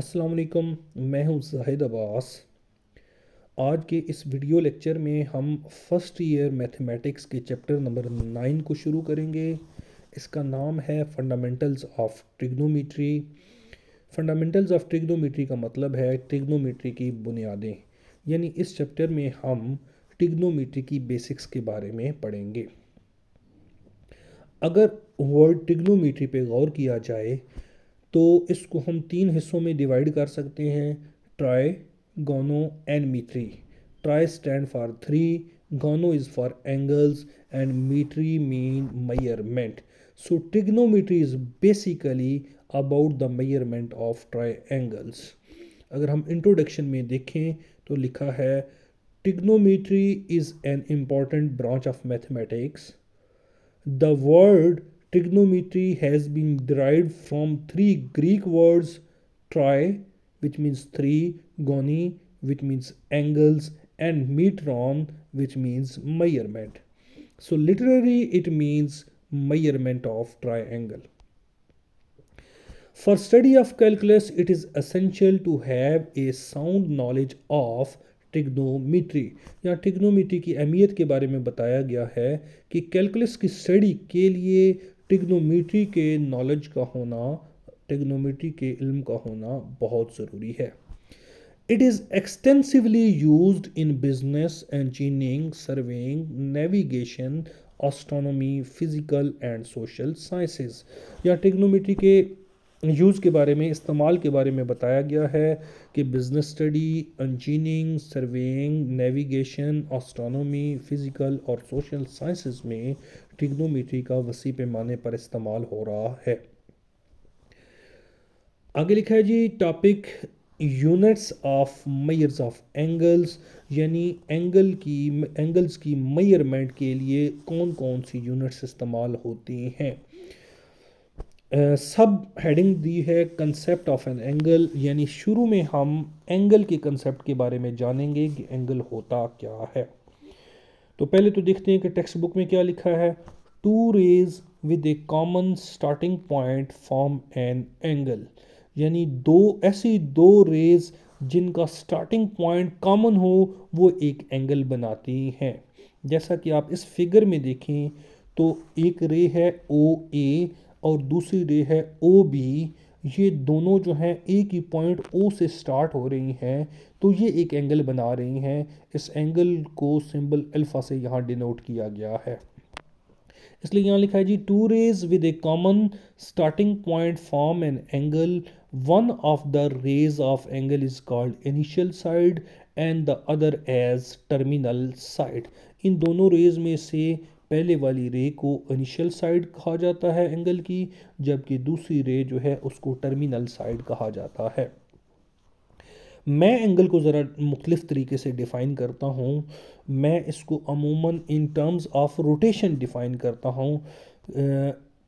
अस्सलाम वालेकुम। मैं हूं जाहिद अब्बास। आज के इस वीडियो लेक्चर में हम फर्स्ट ईयर मैथमेटिक्स के चैप्टर नंबर 9 को शुरू करेंगे। इसका नाम है fundamentals of trigonometry. Fundamentals of trigonometry का मतलब है ट्रिग्नोमेट्री की बुनियादें, यानी इस चैप्टर में हम ट्रिग्नोमेट्री की बेसिक्स के बारे में पढ़ेंगे। अगर वर्ड ट्रिग्नोमेट्री पे गौर किया जाए तो इसको हम तीन हिस्सों में डिवाइड कर सकते हैं: tri, gono and metry. Tri stand for three, gono is for angles and metry mean measurement. So trigonometry is basically about the measurement of triangles. अगर हम इंट्रोडक्शन में देखें तो लिखा है trigonometry is an important branch of mathematics. The word trigonometry has been derived from three Greek words: tri, which means three, goni, which means angles, and metron, which means measurement. So, literally, it means measurement of triangle. For study of calculus, it is essential to have a sound knowledge of trigonometry. यहाँ trigonometry की अहमियत के बारे में बताया गया है कि कैलकुलस की स्टडी के लिए ट्रिग्नोमेट्री के नॉलेज का होना, ट्रिग्नोमेट्री के इल्म का होना बहुत ज़रूरी है। It is extensively used in business, engineering, surveying, navigation, astronomy, physical and social sciences. यहाँ ट्रिग्नोमेट्री के यूज़ के बारे में, इस्तेमाल के बारे में बताया गया है कि business study, engineering, surveying, navigation, astronomy, physical और सोशल साइंसेज में ट्रिग्नोमेट्री का वसी पैमाने पर इस्तेमाल हो रहा है। आगे लिखा है जी topic units of measures of angles, यानी एंगल्स की मेजरमेंट के लिए कौन कौन सी यूनिट्स इस्तेमाल होती हैं। सब हेडिंग दी है कंसेप्ट ऑफ एन एंगल, यानी शुरू में हम एंगल के कंसेप्ट के बारे में जानेंगे कि एंगल होता क्या है। तो पहले तो देखते हैं कि टेक्स्ट बुक में क्या लिखा है। Two rays with a common starting point form an angle, यानी दो रेज जिनका स्टार्टिंग पॉइंट कॉमन हो वो एक एंगल बनाती हैं। जैसा कि आप इस फिगर में देखें तो एक रे है ओ ए और दूसरी रे है ओ बी। ये दोनों जो हैं एक ही पॉइंट ओ से स्टार्ट हो रही हैं, तो ये एक एंगल बना रही हैं। इस एंगल को सिंबल अल्फा से यहाँ डिनोट किया गया है, इसलिए यहाँ लिखा है जी two rays with a common starting point form an angle. One of the rays of angle is called initial side and the other edge terminal side. इन दोनों रेज में से पहले वाली रे को इनिशियल साइड कहा जाता है एंगल की, जबकि दूसरी रे जो है उसको टर्मिनल साइड कहा जाता है। मैं एंगल को ज़रा मुख्तलिफ़ तरीके से डिफ़ाइन करता हूँ। मैं इसको अमूमन in terms of rotation define करता हूँ।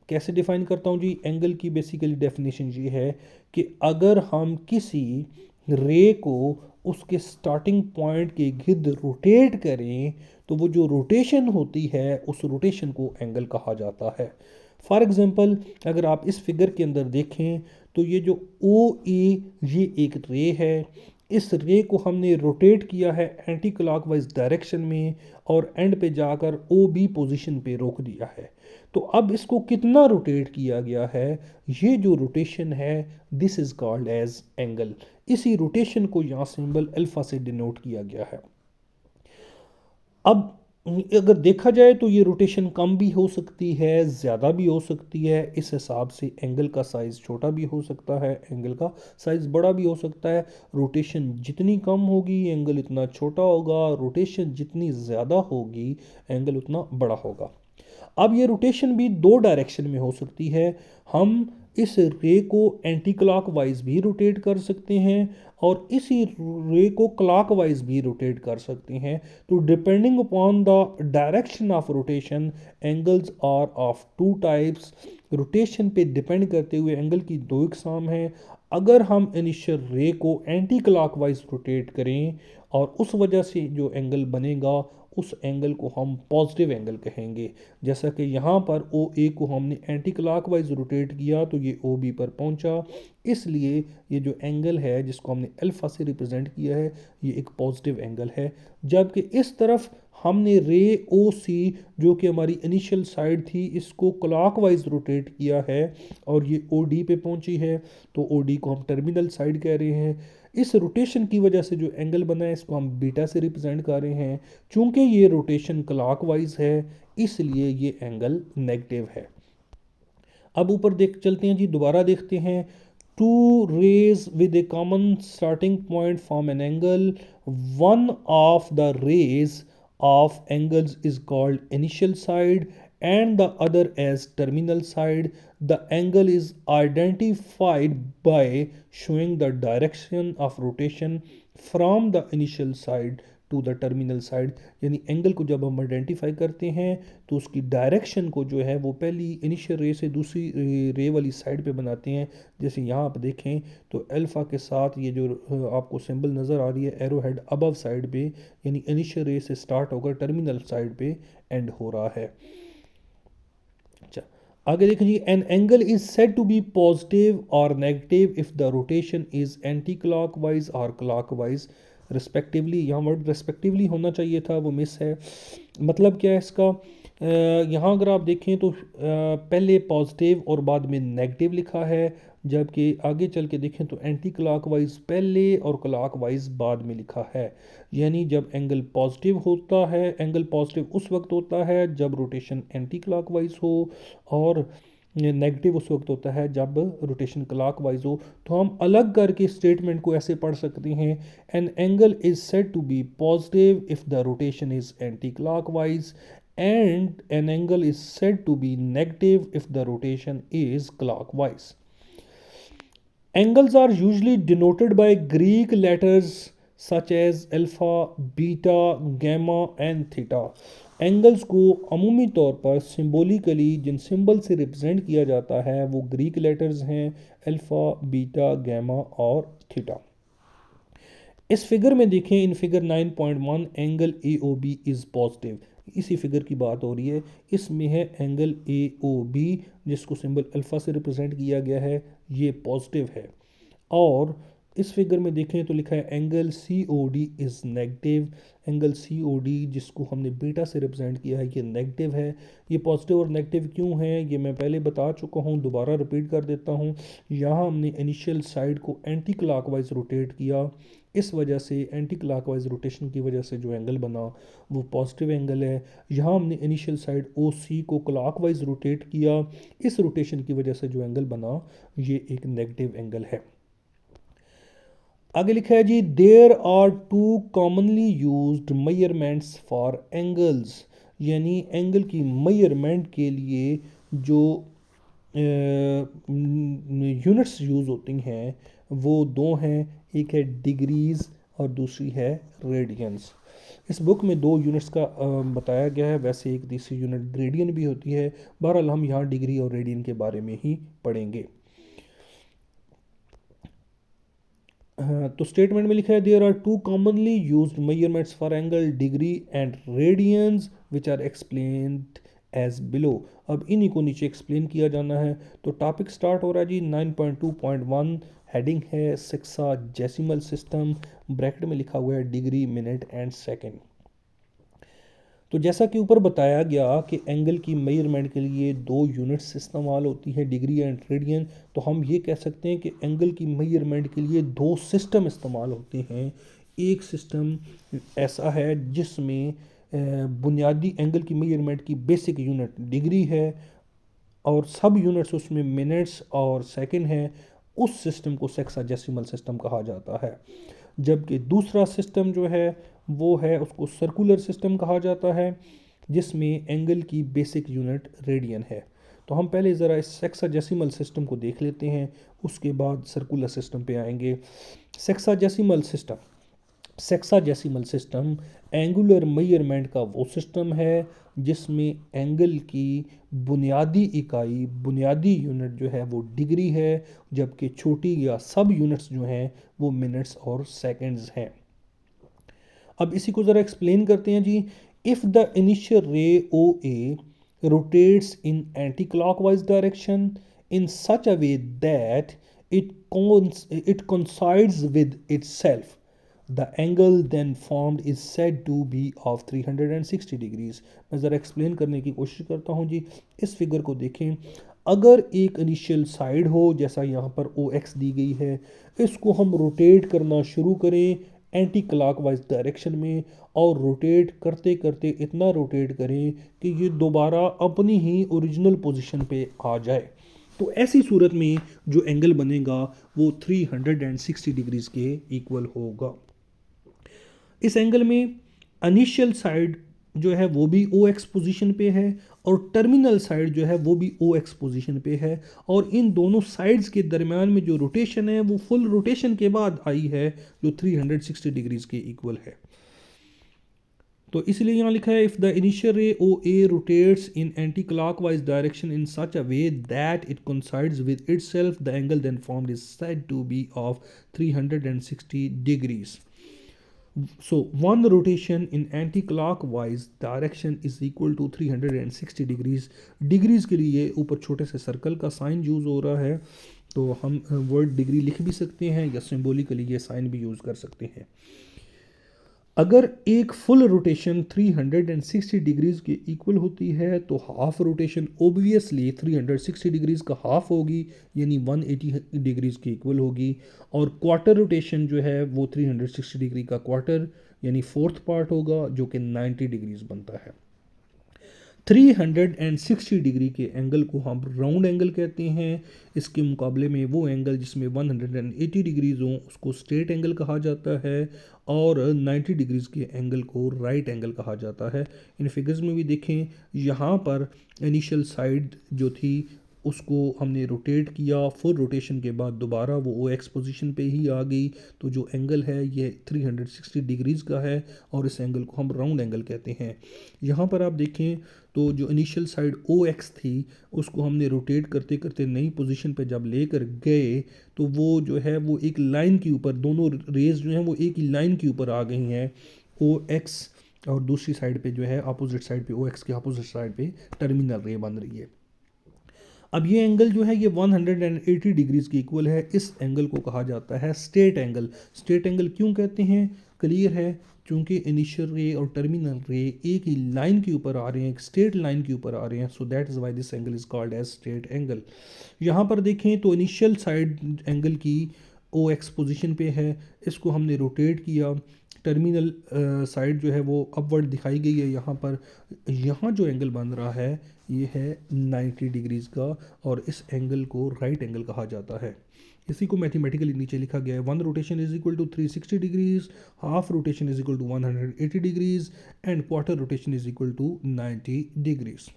कैसे डिफ़ाइन करता हूँ जी? एंगल की बेसिकली डेफिनेशन ये है कि अगर हम किसी रे को उसके स्टार्टिंग पॉइंट के गिर्द रोटेट करें तो वो जो रोटेशन होती है उस रोटेशन को एंगल कहा जाता है। फॉर एग्ज़ाम्पल अगर आप इस फिगर के अंदर देखें तो ये जो ओ ए ये एक रे है, इस रे को हमने रोटेट किया है एंटी क्लॉकवाइज डायरेक्शन में और एंड पे जाकर ओ बी पोजीशन पे रोक दिया है। तो अब इसको कितना रोटेट किया गया है, ये जो रोटेशन है this is called as angle. इसी रोटेशन को यहाँ सिंबल अल्फा से डिनोट किया गया है। अब अगर देखा जाए तो ये रोटेशन कम भी हो सकती है, ज़्यादा भी हो सकती है। इस हिसाब से एंगल का साइज़ छोटा भी हो सकता है, एंगल का साइज़ बड़ा भी हो सकता है। रोटेशन जितनी कम होगी एंगल इतना छोटा होगा, रोटेशन जितनी ज़्यादा होगी एंगल उतना बड़ा होगा। अब ये रोटेशन भी दो डायरेक्शन में हो सकती है। हम इस रे को एंटी क्लॉकवाइज भी रोटेट कर सकते हैं और इसी रे को क्लॉकवाइज भी रोटेट कर सकते हैं। तो depending upon the direction of rotation angles are of two types. Rotation पे डिपेंड करते हुए एंगल की दो इकसाम हैं। अगर हम इनिशियल रे को एंटी क्लॉकवाइज रोटेट करें और उस वजह से जो एंगल बनेगा उस एंगल को हम पॉजिटिव एंगल कहेंगे। जैसा कि यहाँ पर ओ ए को हमने एंटी क्लॉकवाइज रोटेट किया तो ये ओ बी पर पहुँचा, इसलिए ये जो एंगल है जिसको हमने अल्फ़ा से रिप्रेजेंट किया है ये एक पॉजिटिव एंगल है। जबकि इस तरफ हमने रे ओ सी जो कि हमारी इनिशियल साइड थी इसको क्लॉकवाइज रोटेट किया है और ये ओ डी पे पहुंची है, तो ओ डी को हम टर्मिनल साइड कह रहे हैं। इस रोटेशन की वजह से जो एंगल बना है इसको हम बीटा से रिप्रेजेंट कर रहे हैं। चूंकि ये रोटेशन क्लॉकवाइज है इसलिए ये एंगल नेगेटिव है। अब ऊपर देख चलते हैं जी, दोबारा देखते हैं। Two rays with a common starting point form an angle, one of the rays of angles is called initial side and the other as terminal side. The angle is identified by showing the direction of rotation from the initial side to the terminal side। यानी angle को जब हम identify करते हैं तो उसकी direction को जो है वो पहली इनिशियल रे से दूसरी रे वाली साइड पे बनाते हैं। जैसे यहाँ आप देखें तो अल्फ़ा के साथ ये जो आपको सिंबल नज़र आ रही है एरो हेड अबव साइड पे, यानी इनिशियल रे से स्टार्ट होकर टर्मिनल साइड पे एंड हो रहा है। अच्छा, आगे देखें जी, an angle is said to be positive और negative if the rotation is anti clockwise और क्लॉकवाइज रिस्पेक्टिवली। यहाँ वर्ड रिस्पेक्टिवली होना चाहिए था, वो मिस है। मतलब क्या है इसका, यहाँ अगर आप देखें तो पहले पॉजिटिव और बाद में नेगेटिव लिखा है, जबकि आगे चल के देखें तो एंटी क्लॉकवाइज पहले और क्लॉकवाइज बाद में लिखा है। यानी जब एंगल पॉजिटिव होता है, एंगल पॉजिटिव उस वक्त होता है जब रोटेशन एंटी क्लॉकवाइज हो, और नेगेटिव उस वक्त होता है जब रोटेशन क्लॉकवाइज हो। तो हम अलग करके स्टेटमेंट को ऐसे पढ़ सकते हैं, an angle is said to be positive if the rotation is anti clockwise and an angle is said to be negative if the rotation is clockwise. Angles are usually denoted by Greek letters such as alpha, beta, gamma and theta. Angles को अमूमी तौर पर symbolically जिन symbol से represent किया जाता है वो ग्रीक लेटर्स हैं, अल्फ़ा, बीटा, गैमा और थीटा। इस फिगर में देखें, in figure 9.1 angle A O B is positive, इसी फिगर की बात हो रही है। इसमें है एंगल ए ओ बी जिसको सिंबल अल्फ़ा से रिप्रेजेंट किया गया है, ये पॉजिटिव है। और इस फिगर में देखें तो लिखा है angle C O D is negative, angle C O D जिसको हमने बीटा से रिप्रेजेंट किया है ये नेगेटिव है। ये पॉजिटिव और नेगेटिव क्यों है ये मैं पहले बता चुका हूँ, दोबारा रिपीट कर देता हूँ। यहाँ हमने इनिशियल साइड को एंटी क्लॉकवाइज रोटेट किया, इस वजह से एंटी क्लॉकवाइज रोटेशन की वजह से जो एंगल बना वो पॉजिटिव एंगल है। यहाँ हमने इनिशियल साइड ओ सी को क्लॉकवाइज रोटेट किया, इस रोटेशन की वजह से जो एंगल बना ये एक नेगेटिव एंगल है। आगे लिखा है जी, there are two commonly used measurements for angles. यानी एंगल की मेजरमेंट के लिए जो यूनिट्स यूज़ होती हैं वो दो हैं, एक है डिग्रीज़ और दूसरी है रेडियंस। इस बुक में दो यूनिट्स का बताया गया है, वैसे एक तीसरी यूनिट ग्रेडियन भी होती है। बहरहाल हम यहाँ डिग्री और रेडियन के बारे में ही पढ़ेंगे। तो स्टेटमेंट में लिखा है there are two commonly used measurements for angle, degree and radians which are explained as below. अब इन्हीं को नीचे एक्सप्लेन किया जाना है। तो टॉपिक स्टार्ट हो रहा है जी 9.2.1, हेडिंग है सेक्साडेसिमल सिस्टम, ब्रैकेट में लिखा हुआ है डिग्री, मिनट एंड सेकेंड। तो जैसा कि ऊपर बताया गया कि एंगल की मेजरमेंट के लिए दो यूनिट्स इस्तेमाल होती हैं, डिग्री एंड रेडियन। तो हम ये कह सकते हैं कि एंगल की मेजरमेंट के लिए दो सिस्टम इस्तेमाल होते हैं। एक सिस्टम ऐसा है जिसमें बुनियादी एंगल की मेजरमेंट की बेसिक यूनिट डिग्री है और सब यूनिट्स उसमें मिनट्स और सेकंड है। उस सिस्टम को सेक्साडेसिमल सिस्टम कहा जाता है। जबकि दूसरा सिस्टम जो है वो है उसको सर्कुलर सिस्टम कहा जाता है जिसमें एंगल की बेसिक यूनिट रेडियन है। तो हम पहले ज़रा इस सेक्साडेसिमल सिस्टम को देख लेते हैं, उसके बाद सर्कुलर सिस्टम पे आएंगे। Sexagesimal system, sexagesimal system angular measurement का वो सिस्टम है जिसमें एंगल की बुनियादी इकाई, बुनियादी यूनिट जो है वो डिग्री है, जबकि छोटी या सब यूनिट्स जो हैं वो मिनट्स और सेकंड्स हैं। अब इसी को ज़रा एक्सप्लेन करते हैं जी। If the initial ray O A rotates in anti clockwise direction in such a way that it coincides with itself, the angle then formed is said to be of 360 degrees। मैं ज़रा explain करने की कोशिश करता हूँ जी। इस figure को देखें, अगर एक इनिशियल साइड हो जैसा यहाँ पर ओ एक्स दी गई है, इसको हम रोटेट करना शुरू करें एंटी क्लॉकवाइज डायरेक्शन में, और रोटेट करते करते इतना रोटेट करें कि ये दोबारा अपनी ही ओरिजिनल पोजीशन पे आ जाए, तो ऐसी सूरत में जो एंगल बनेगा वो 360 डिग्रीज के इक्वल होगा। इस एंगल में इनिशियल साइड जो है वो भी ओ एक्स पोजिशन पे है, और टर्मिनल साइड जो है वो भी ओ एक्स पोजिशन पे है, और इन दोनों साइड्स के दरमियान में जो रोटेशन है वो फुल रोटेशन के बाद आई है, जो 360 डिग्रीज के इक्वल है। तो इसलिए यहाँ लिखा है, if the initial ray O A rotates in anti clockwise direction in such a way that it coincides with itself, the angle then formed is said to be of 360 degrees. So one rotation in anti-clockwise direction is equal to 360 degrees. Degrees के लिए ऊपर छोटे से circle का sign use हो रहा है, तो हम वर्ड डिग्री लिख भी सकते हैं या सिंबॉलिकली ये साइन भी यूज़ कर सकते हैं। अगर एक फुल रोटेशन 360 डिग्रीज के इक्वल होती है तो हाफ रोटेशन ओब्वियसली 360 डिग्रीज का हाफ होगी, यानी 180 डिग्रीज के इक्वल होगी, और क्वार्टर रोटेशन जो है वो 360 डिग्री का क्वार्टर यानी फोर्थ पार्ट होगा, जो कि 90 डिग्रीज बनता है। 360 डिग्री के एंगल को हम राउंड एंगल कहते हैं। इसके मुकाबले में वो एंगल जिसमें 180 डिग्रीज हों उसको स्ट्रेट एंगल कहा जाता है, और 90 डिग्रीज के एंगल को राइट एंगल कहा जाता है। इन फिगर्स में भी देखें, यहाँ पर इनिशियल साइड जो थी उसको हमने रोटेट किया, फुल रोटेशन के बाद दोबारा वो ओ एक्स पोजिशन पर ही आ गई, तो जो एंगल है ये 360 डिग्रीज़ का है, और इस एंगल को हम राउंड एंगल कहते हैं। यहाँ पर आप देखें तो जो इनिशियल साइड ओ एक्स थी उसको हमने रोटेट करते करते नई पोजीशन पे जब लेकर गए, तो वो जो है वो एक लाइन के ऊपर, दोनों रेज जो हैं वो एक ही लाइन के ऊपर आ गई हैं, ओ एक्स और दूसरी साइड पे जो है अपोजिट साइड पे, ओ एक्स के अपोजिट साइड पे टर्मिनल रे बन रही है। अब ये एंगल जो है ये 180 डिग्रीज के इक्वल है। इस एंगल को कहा जाता है स्ट्रेट एंगल। स्ट्रेट एंगल क्यों कहते हैं, क्लियर है, क्योंकि इनिशियल रे और टर्मिनल रे एक ही लाइन के ऊपर आ रहे हैं, एक स्ट्रेट लाइन के ऊपर आ रहे हैं, so that is why this angle is called as straight angle. यहाँ पर देखें तो इनिशियल साइड एंगल की ओ एक्स पोजिशन पे है, इसको हमने रोटेट किया, टर्मिनल साइड जो है वो अपवर्ड दिखाई गई है यहाँ पर। यहाँ जो एंगल बन रहा है ये है 90 डिग्रीज़ का, और इस एंगल को राइट एंगल कहा जाता है। इसी को मैथमेटिकली नीचे लिखा गया है, one rotation is equal to 360 degrees, half rotation is equal to 180 degrees, and quarter rotation is equal to 90 degrees.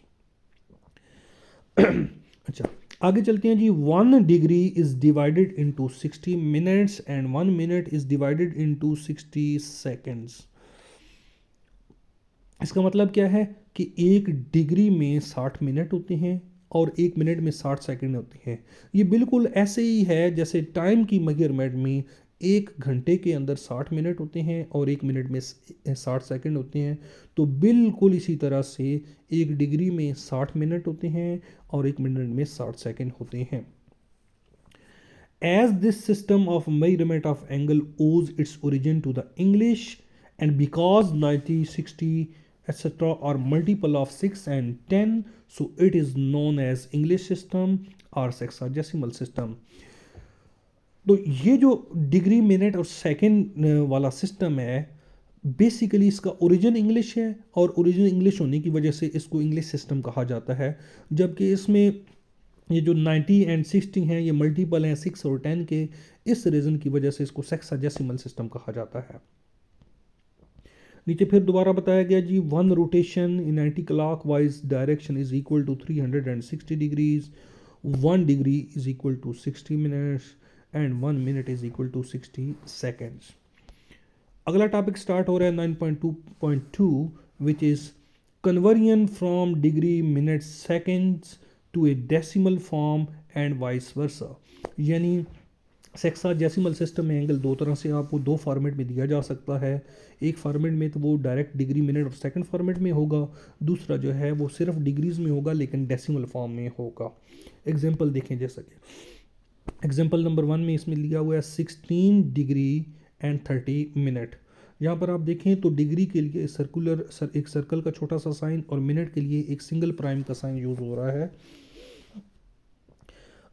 अच्छा, आगे चलते हैं जी। 1 degree is divided into 60 minutes and 1 minute is divided into 60 seconds. इसका मतलब क्या है कि 1 डिग्री में 60 मिनट होते हैं और 1 मिनट में 60 सेकंड होते हैं। ये बिल्कुल ऐसे ही है जैसे टाइम की मेजरमेंट में 1 घंटे के अंदर 60 मिनट होते हैं और 1 मिनट में 60 सेकंड होते हैं, तो बिल्कुल इसी तरह से 1 डिग्री में 60 मिनट होते हैं और 1 मिनट में 60 सेकंड होते हैं। As this system of measurement of angle owes its origin to the English, and because 90, 60, etc. are multiple of 6 and 10, so it is known as English system or sexagesimal system. तो ये जो degree minute और second वाला system है, basically इसका origin English है, और origin English होने की वजह से इसको इंग्लिश सिस्टम कहा जाता है। जबकि इसमें ये जो 90 एंड 60 हैं ये मल्टीपल हैं 6 और 10 के, इस रीज़न की वजह से इसको सेक्साजेसिमल सिस्टम कहा जाता है। नीचे फिर दोबारा बताया गया जी, 1 rotation in anti clockwise direction is equal to 360 degrees, 1 degree is equal to 60 minutes and 1 minute is equal to 60 seconds. अगला टॉपिक स्टार्ट हो रहा है 9.2.2 which is conversion from degree minute seconds to a decimal form and vice versa. यानी sexagesimal system में angle दो तरह से आपको 2 फॉर्मेट में दिया जा सकता है। एक फॉर्मेट में तो वो डायरेक्ट डिग्री मिनट और सेकंड फॉर्मेट में होगा, दूसरा जो है वो सिर्फ डिग्रीज में होगा लेकिन डेसिमल फॉर्म में होगा। एग्जांपल देखें, जैसा कि एग्जाम्पल नंबर 1 में इसमें लिया हुआ है 16 डिग्री एंड 30 मिनट। यहाँ पर आप देखें तो डिग्री के लिए एक सर्कल का छोटा सा साइन और मिनट के लिए एक सिंगल प्राइम का साइन यूज़ हो रहा है।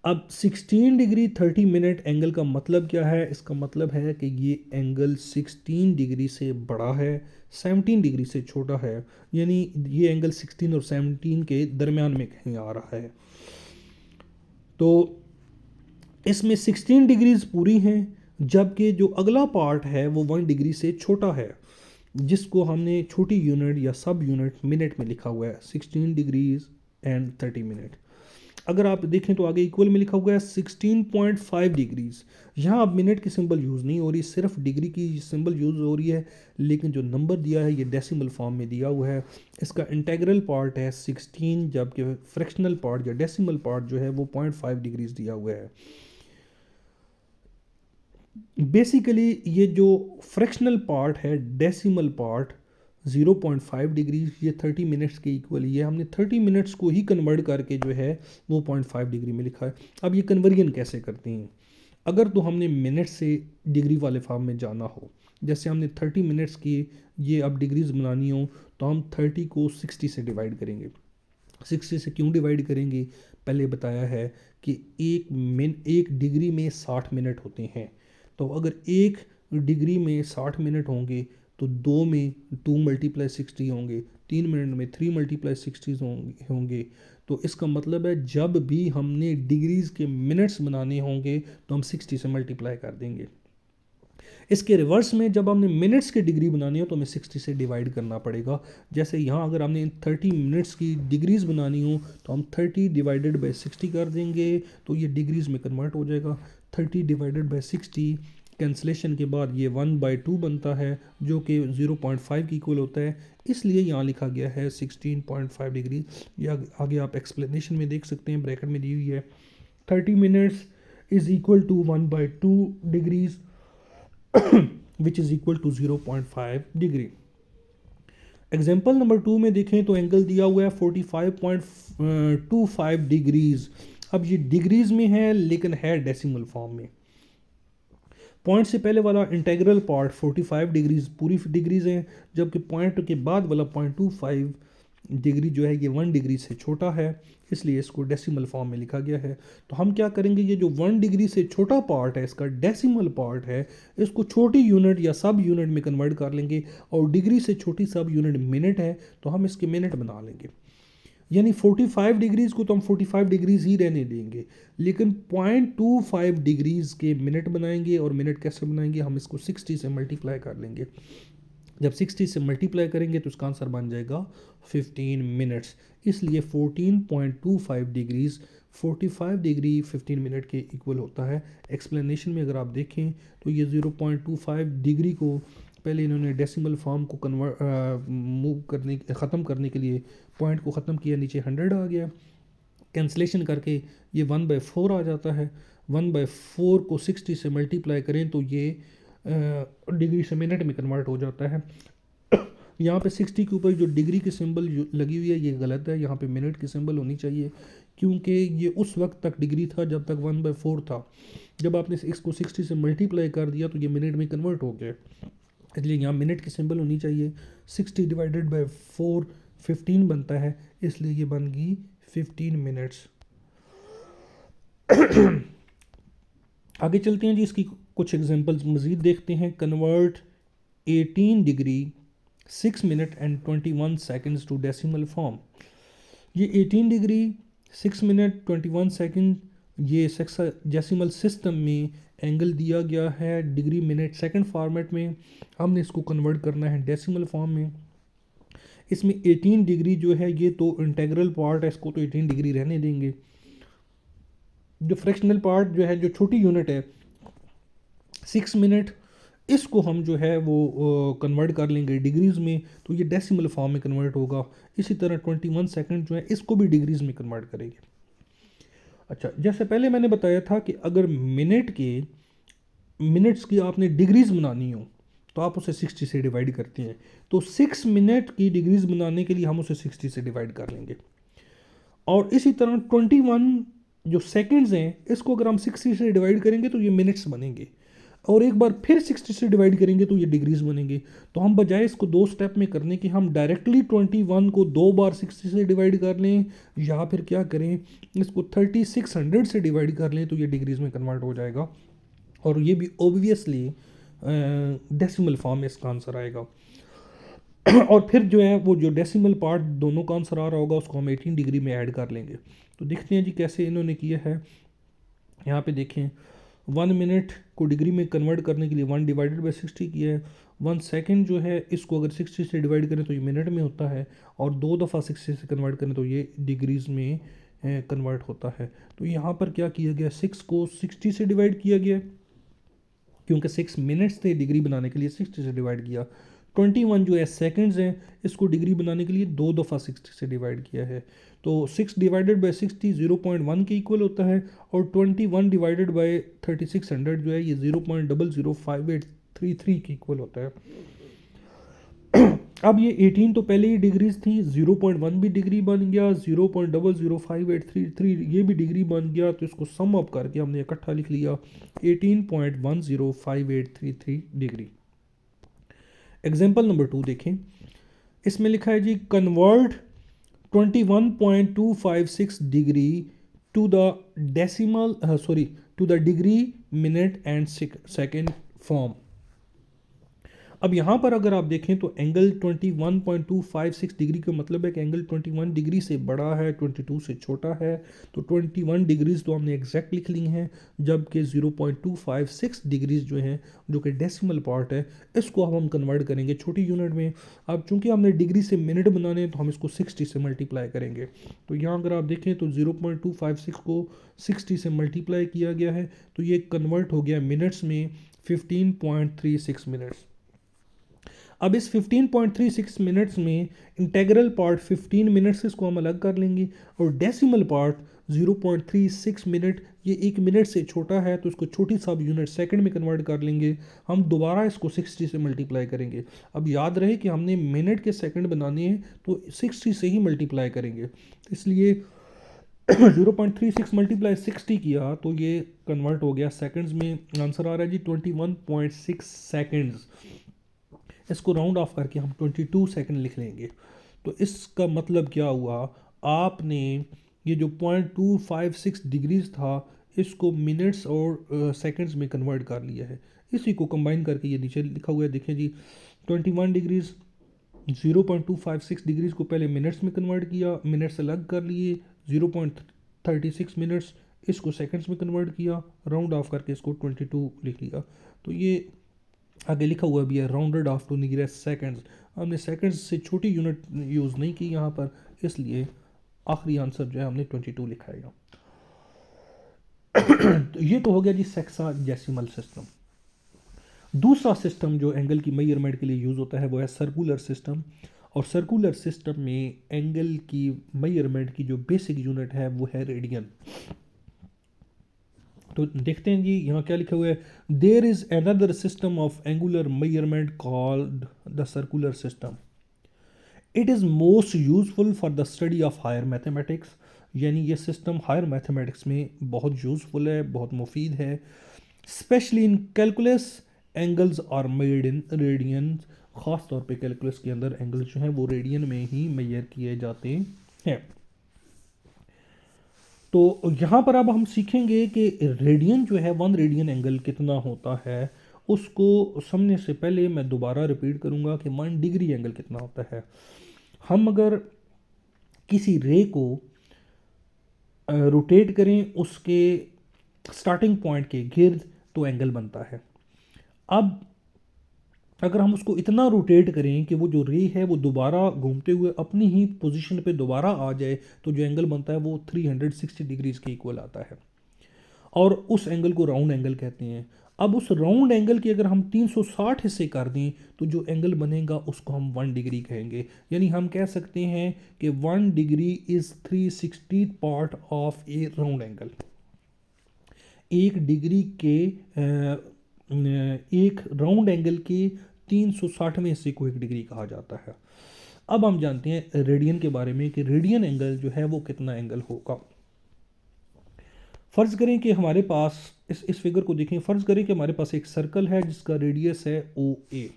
अब 16 डिग्री 30 मिनट एंगल का मतलब क्या है? इसका मतलब है कि ये एंगल 16 डिग्री से बड़ा है, 17 डिग्री से छोटा है, यानी ये एंगल 16 और 17 के दरमियान में कहीं आ रहा है। तो इसमें 16 डिग्रीज पूरी हैं, जबकि जो अगला पार्ट है वो 1 डिग्री से छोटा है, जिसको हमने छोटी यूनिट या सब यूनिट मिनट में लिखा हुआ है 16 डिग्रीज एंड 30 मिनट। अगर आप देखें तो आगे इक्वल में लिखा हुआ है 16.5 डिग्रीज। यहाँ अब मिनट की सिंबल यूज़ नहीं हो रही, सिर्फ डिग्री की सिंबल यूज़ हो रही है, लेकिन जो नंबर दिया है ये डेसिमल फॉर्म में दिया हुआ है। इसका इंटेग्रल पार्ट है 16, जबकि फ्रैक्शनल पार्ट या डेसिमल पार्ट जो है वो 0.5 डिग्रीज दिया हुआ है। बेसिकली ये जो फ्रैक्शनल पार्ट है, डेसिमल पार्ट 0.5 डिग्री, ये 30 मिनट्स के इक्वल ही है। हमने 30 मिनट्स को ही कन्वर्ट करके जो है वो 0.5 डिग्री में लिखा है। अब ये कन्वर्जन कैसे करते हैं? अगर तो हमने मिनट से डिग्री वाले फॉर्म में जाना हो, जैसे हमने 30 मिनट्स की ये अब डिग्रीज बनानी हो, तो हम 30 को 60 से डिवाइड करेंगे। 60 से क्यों डिवाइड करेंगे? पहले बताया है कि एक डिग्री में 60 मिनट होते हैं। तो अगर एक डिग्री में 60 मिनट होंगे तो 2 में 2 मल्टीप्लाई 60 होंगे, 3 मिनट में 3 मल्टीप्लाई 60 होंगे। तो इसका मतलब है जब भी हमने डिग्रीज के मिनट्स बनाने होंगे तो हम 60 से मल्टीप्लाई कर देंगे। इसके रिवर्स में जब हमने मिनट्स की डिग्री बनानी हो तो हमें 60 से डिवाइड करना पड़ेगा। जैसे यहाँ अगर हमने 30 मिनट्स की डिग्रीज बनानी हो तो हम 30 डिवाइडेड बाई 60 कर देंगे, तो ये डिग्रीज में कन्वर्ट हो जाएगा। 30 डिवाइडेड बाई 60 कैंसलेशन के बाद ये 1/2 बनता है, जो कि 0.5 की इक्वल होता है, इसलिए यहाँ लिखा गया है 16.5 डिग्री। या आगे आप एक्सप्लेनेशन में देख सकते हैं, ब्रैकेट में दी हुई है 30 minutes is equal to 1/2 degrees which is equal to 0.5 degree. Example number 2 में देखें तो एंगल दिया हुआ है 45.25 डिग्रीज। अब ये डिग्रीज में है लेकिन है डेसिमल फॉर्म में। पॉइंट से पहले वाला इंटेग्रल पार्ट 45 डिग्रीज पूरी डिग्रीज हैं, जबकि पॉइंट के बाद वाला 0.25 डिग्री जो है ये 1 डिग्री से छोटा है, इसलिए इसको डेसिमल फॉर्म में लिखा गया है। तो हम क्या करेंगे, ये जो 1 डिग्री से छोटा पार्ट है, इसका डेसिमल पार्ट है, इसको छोटी यूनिट या सब यूनिट में कन्वर्ट कर लेंगे, और डिग्री से छोटी सब यूनिट मिनट है तो हम इसके मिनट बना लेंगे। यानी 45 डिग्रीज को तो हम 45 डिग्रीज ही रहने देंगे, लेकिन 0.25 डिग्रीज के मिनट बनाएंगे। और मिनट कैसे बनाएंगे? हम इसको 60 से मल्टीप्लाई कर लेंगे। जब 60 से मल्टीप्लाई करेंगे तो इसका आंसर बन जाएगा 15 मिनट्स। इसलिए 14.25 डिग्रीज 45 डिग्री 15 मिनट के इक्वल होता है। एक्सप्लेनेशन में अगर आप देखें तो ये 0.25 डिग्री को पहले इन्होंने डेसिमल फॉर्म को ख़त्म करने के लिए पॉइंट को ख़त्म किया, नीचे 100 आ गया, कैंसलेशन करके ये 1/4 आ जाता है। 1/4 को 60 से मल्टीप्लाई करें तो ये डिग्री से मिनट में कन्वर्ट हो जाता है। यहाँ पे 60 के ऊपर जो डिग्री की सिंबल लगी हुई है ये गलत है, यहाँ पे मिनट की सिंबल होनी चाहिए, क्योंकि ये उस वक्त तक डिग्री था जब तक 1/4 था। जब आपने इसको 60 से मल्टीप्लाई कर दिया तो ये मिनट में कन्वर्ट हो गया, इसलिए यहाँ मिनट की सिंबल होनी चाहिए। 60 डिवाइडेड बाई 4 15 बनता है, इसलिए ये बन गई 15 मिनट्स। आगे चलते हैं जी, इसकी कुछ एग्जांपल्स मज़ीद देखते हैं। Convert 18 degree 6 minute and 21 seconds to decimal form. ये 18 डिग्री 6 मिनट 21 सेकंड ये डेसिमल सिस्टम में एंगल दिया गया है डिग्री मिनट सेकंड फॉर्मेट में। हमने इसको कन्वर्ट करना है डेसिमल फॉर्म में। इसमें 18 डिग्री जो है ये तो इंटेग्रल पार्ट है, इसको तो 18 डिग्री रहने देंगे। जो फ्रैक्शनल पार्ट जो है, जो छोटी यूनिट है 6 मिनट, इसको हम जो है वो कन्वर्ट कर लेंगे डिग्रीज़ में, तो ये डेसिमल फॉर्म में कन्वर्ट होगा। इसी तरह 21 सेकंड जो है इसको भी डिग्रीज़ में कन्वर्ट करेंगे। अच्छा, जैसे पहले मैंने बताया था कि अगर मिनट्स की आपने डिग्रीज़ बनानी हो तो आप उसे 60 से डिवाइड करते हैं, तो 6 मिनट की डिग्रीज़ बनाने के लिए हम उसे 60 से डिवाइड कर लेंगे। और इसी तरह 21 जो सेकंड्स हैं इसको अगर हम 60 से डिवाइड करेंगे तो ये मिनट्स बनेंगे, और एक बार फिर 60 से डिवाइड करेंगे तो ये डिग्रीज बनेंगे। तो हम बजाय इसको दो स्टेप में करने की हम डायरेक्टली 21 को दो बार 60 से डिवाइड कर लें, या फिर क्या करें इसको 3600 से डिवाइड कर लें तो ये डिग्रीज में कन्वर्ट हो जाएगा, और ये भी ऑब्वियसली डेसिमल फॉर्म में इसका आंसर आएगा। और फिर जो है वो जो डेसिमल पार्ट दोनों का आंसर आ रहा होगा उसको हम 18 डिग्री में ऐड कर लेंगे। तो देखते हैं जी कैसे इन्होंने किया है। यहाँ पे देखें 1 मिनट को डिग्री में कन्वर्ट करने के लिए 1 डिवाइडेड बाई 60 किया है। 1 सेकंड जो है इसको अगर 60 से डिवाइड करें तो ये मिनट में होता है, और दो दफ़ा 60 से कन्वर्ट करें तो ये डिग्रीज में कन्वर्ट होता है। तो यहाँ पर क्या किया गया, 6 को 60 से डिवाइड किया गया, क्योंकि 6 मिनट्स थे डिग्री बनाने के लिए 60 से डिवाइड किया। 21 जो है सेकंड्स हैं, इसको डिग्री बनाने के लिए दो दफ़ा 60 से डिवाइड किया है। तो 6 डिवाइडेड बाई 60 0.1 के इक्वल होता है, और 21 डिवाइडेड बाई 3600 जो है ये 0.005833 के इक्वल होता है। अब ये 18 तो पहले ही डिग्रीज थी, 0.1 भी डिग्री बन गया, 0.005833 ये भी डिग्री बन गया, तो इसको सम अप करके हमने इकट्ठा लिख लिया 18.105833 डिग्री। एग्जाम्पल नंबर 2 देखें, इसमें लिखा है जी convert 21.256 degree to the decimal to the degree minute and second form. अब यहाँ पर अगर आप देखें तो एंगल 21.256 डिग्री का मतलब है कि एंगल 21 डिग्री से बड़ा है, 22 से छोटा है। तो 21 डिग्रीज तो हमने एग्जैक्ट लिख ली हैं, जबकि 0.256 डिग्रीज जो हैं जो कि डेसिमल पार्ट है, इसको हम कन्वर्ट करेंगे छोटी यूनिट में। अब चूंकि हमने डिग्री से मिनट बनाने हैं तो हम इसको 60 से मल्टीप्लाई करेंगे। तो यहाँ अगर आप देखें तो 0.256 को 60 से मल्टीप्लाई किया गया है, तो ये कन्वर्ट हो गया मिनट्स में 15.36 मिनट्स। अब इस 15.36 मिनट्स में इंटेग्रल पार्ट 15 मिनट्स इसको हम अलग कर लेंगे, और डेसिमल पार्ट 0.36 मिनट, ये एक मिनट से छोटा है तो इसको छोटी सब यूनिट सेकंड में कन्वर्ट कर लेंगे। हम दोबारा इसको 60 से मल्टीप्लाई करेंगे। अब याद रहे कि हमने मिनट के सेकंड बनाने हैं तो 60 से ही मल्टीप्लाई करेंगे, इसलिए 0.36 मल्टीप्लाई 60 किया तो ये कन्वर्ट हो गया सेकंड्स में। आंसर आ रहा है जी 21.6 सेकंड्स। इसको राउंड ऑफ करके हम 22 सेकंड लिख लेंगे। तो इसका मतलब क्या हुआ, आपने ये जो 0.256 डिग्रीज था इसको मिनट्स और सेकंड्स में कन्वर्ट कर लिया है। इसी को कंबाइन करके ये नीचे लिखा हुआ है, देखें जी 21 डिग्रीज 0.256 डिग्रीज को पहले मिनट्स में कन्वर्ट किया, मिनट्स अलग कर लिए, 0.36 मिनट्स इसको सेकंड्स में कन्वर्ट किया, राउंड ऑफ करके इसको 22 लिख लिया। तो ये आगे लिखा हुआ भी है rounded off to nearest seconds. हमने सेकंड्स से छोटी यूनिट यूज़ नहीं की यहाँ पर, इसलिए आखिरी आंसर जो है हमने 22 लिखा है। तो ये तो हो गया जी सेक्साडेसिमल सिस्टम। दूसरा सिस्टम जो एंगल की मेजरमेंट के लिए यूज़ होता है वो है सर्कुलर सिस्टम, और सर्कुलर सिस्टम में एंगल की मेजरमेंट की जो बेसिक यूनिट है वो है रेडियन। तो देखते हैं जी यहाँ क्या लिखा हुआ है, there is another system of angular measurement called the circular system. It is most useful for the study of higher mathematics, यानी ये सिस्टम हायर मैथमेटिक्स में बहुत यूजफुल है, बहुत मुफीद है। Specially in calculus angles are made in radian, ख़ास तौर पे कैलकुलस के अंदर एंगल्स जो हैं वो रेडियन में ही मेजर किए जाते हैं। तो यहाँ पर अब हम सीखेंगे कि रेडियन जो है 1 रेडियन एंगल कितना होता है। उसको समझने से पहले मैं दोबारा रिपीट करूँगा कि 1 डिग्री एंगल कितना होता है। हम अगर किसी रे को रोटेट करें उसके स्टार्टिंग पॉइंट के गिर्द तो एंगल बनता है। अब अगर हम उसको इतना रोटेट करें कि वो जो रे है वो दोबारा घूमते हुए अपनी ही पोजीशन पे दोबारा आ जाए तो जो एंगल बनता है वो 360 डिग्रीज के इक्वल आता है, और उस एंगल को राउंड एंगल कहते हैं। अब उस राउंड एंगल के अगर हम 360 हिस्से कर दें तो जो एंगल बनेगा उसको हम 1 डिग्री कहेंगे। यानी हम कह सकते हैं कि 1 degree is 360 part of A round angle. एक डिग्री के एक राउंड एंगल के 360वें हिस्से को 1 डिग्री कहा जाता है। अब हम जानते हैं रेडियन के बारे में कि रेडियन एंगल जो है वो कितना एंगल होगा। फ़र्ज़ करें कि हमारे पास इस फिगर को देखें, फ़र्ज़ करें कि हमारे पास एक सर्कल है जिसका रेडियस है ओ ए।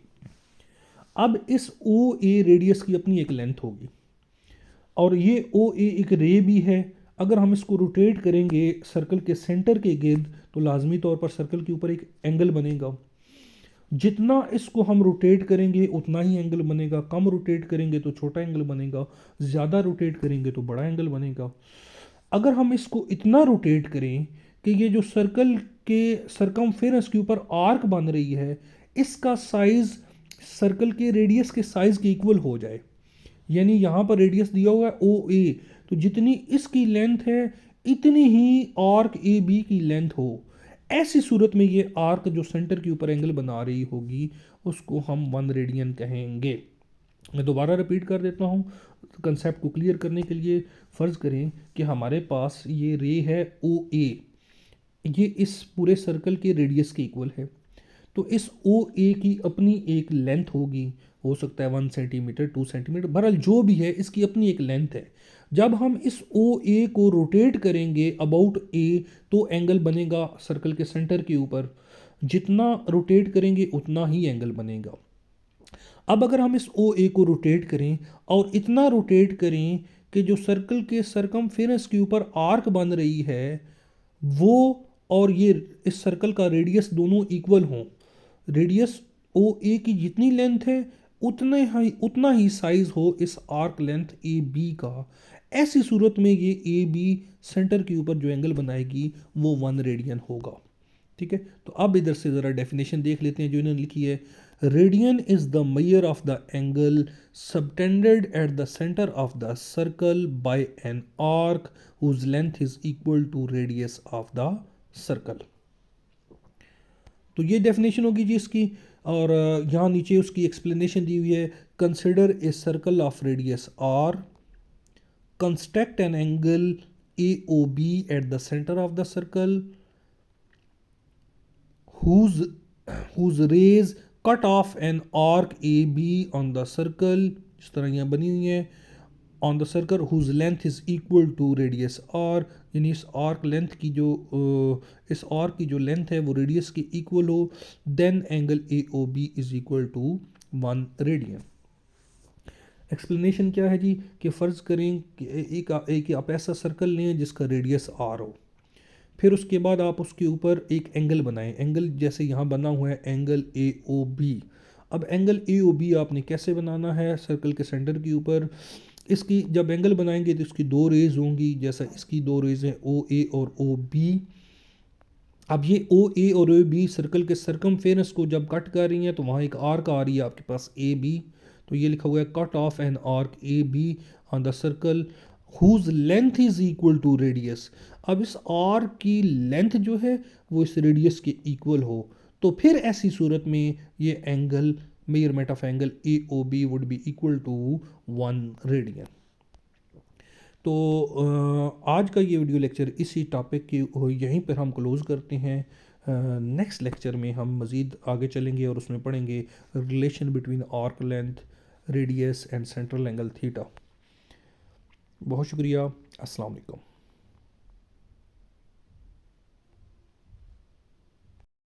अब इस ओ ए रेडियस की अपनी एक लेंथ होगी और ये ओ ए एक रे भी है। अगर हम इसको रोटेट करेंगे सर्कल के सेंटर के गिर्द तो लाजमी तौर पर सर्कल के ऊपर एक एंगल बनेगा। जितना इसको हम रोटेट करेंगे उतना ही एंगल बनेगा, कम रोटेट करेंगे तो छोटा एंगल बनेगा, ज़्यादा रोटेट करेंगे तो बड़ा एंगल बनेगा। अगर हम इसको इतना रोटेट करें कि ये जो सर्कल के सरकमफेरेंस के ऊपर आर्क बन रही है इसका साइज़ सर्कल के रेडियस के साइज़ के इक्वल हो जाए, यानी यहाँ पर रेडियस दिया हुआ है ओ ए, तो जितनी इसकी लेंथ है इतनी ही आर्क ए बी की लेंथ हो, ऐसी सूरत में ये आर्क जो सेंटर के ऊपर एंगल बना रही होगी उसको हम 1 रेडियन कहेंगे। मैं दोबारा रिपीट कर देता हूँ कंसेप्ट को क्लियर करने के लिए। फ़र्ज़ करें कि हमारे पास ये रे है ओ ए, ये इस पूरे सर्कल के रेडियस के इक्वल है, तो इस ओ ए की अपनी एक लेंथ होगी, हो सकता है 1 सेंटीमीटर 2 सेंटीमीटर, बहरहाल जो भी है इसकी अपनी एक लेंथ है। जब हम इस ओ ए को रोटेट करेंगे अबाउट ए तो एंगल बनेगा सर्कल के सेंटर के ऊपर, जितना रोटेट करेंगे उतना ही एंगल बनेगा। अब अगर हम इस ओ ए को रोटेट करें और इतना रोटेट करें कि जो सर्कल के सरकमफेरेंस के ऊपर आर्क बन रही है वो और ये इस सर्कल का रेडियस दोनों इक्वल हों, रेडियस ओ ए की जितनी लेंथ है उतना ही साइज हो इस आर्क लेंथ ए बी का, ऐसी सूरत में ये ए बी सेंटर के ऊपर जो एंगल बनाएगी वो 1 रेडियन होगा। ठीक है, तो अब इधर से ज़रा डेफिनेशन देख लेते हैं जो इन्होंने लिखी है। Radian is the measure of the angle subtended at the centre of the circle by an arc whose length is equal to radius of the circle. तो ये डेफिनेशन होगी जी इसकी, और यहाँ नीचे उसकी एक्सप्लेनेशन दी हुई है। Consider a circle of radius R, construct an angle A O B at the centre of the circle whose rays cut off an arc AB on the circle, इस तरह यहाँ बनी हुई है, on the circle whose length is equal to radius r, यानी इस arc length की जो इस आर्क की जो लेंथ है वो रेडियस के इक्वल हो, then angle A O B is equal to 1 radian. Explanation क्या है जी कि फ़र्ज़ करें कि एक आप ऐसा सर्कल लें जिसका रेडियस आर हो, फिर उसके बाद आप उसके ऊपर एक एंगल बनाएं, एंगल जैसे यहाँ बना हुआ है एंगल ए ओ बी। अब एंगल ए ओ बी आपने कैसे बनाना है, सर्कल के सेंटर के ऊपर इसकी जब एंगल बनाएंगे तो इसकी 2 रेज होंगी, जैसा इसकी 2 रेज हैं ओ ए और ओ बी। अब ये ओ ए और ओ बी सर्कल के सरकमफेरेंस को जब कट कर रही हैं तो वहाँ एक आर्क आ रही है आपके पास ए बी, तो ये लिखा हुआ है cut off an arc A B on the circle whose length is equal to radius. अब इस आर्क की लेंथ जो है वो इस रेडियस के इक्वल हो, तो फिर ऐसी सूरत में ये angle measurement of angle A O B would be equal to 1 radian. तो आज का ये वीडियो लेक्चर इसी टॉपिक की यहीं पर हम क्लोज़ करते हैं। नेक्स्ट लेक्चर में हम मज़ीद आगे चलेंगे और उसमें पढ़ेंगे relation between arc length, radius and central angle theta. बहुत शुक्रिया, अस्सलाम वालेकुम।